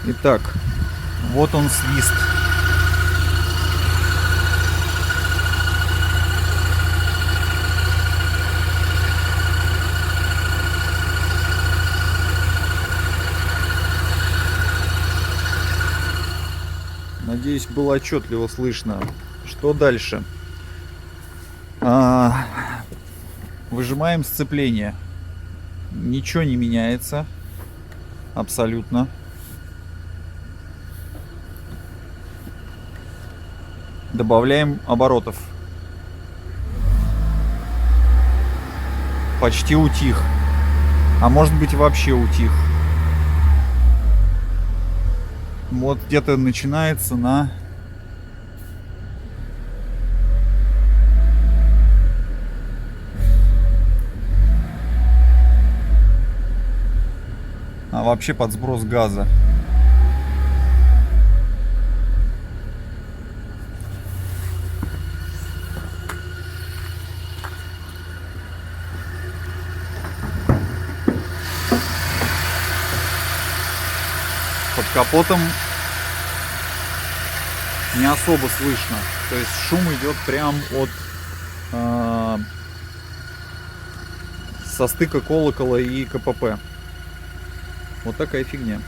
Итак, вот он свист. Надеюсь, было отчетливо слышно. Что дальше? Выжимаем сцепление. Ничего не меняется. Абсолютно. Добавляем оборотов. Почти утих. А может быть, вообще утих. Вот где-то начинается на... А вообще под сброс газа. Под капотом не особо слышно. То есть шум идет прям от со стыка колокола и КПП. Вот такая фигня.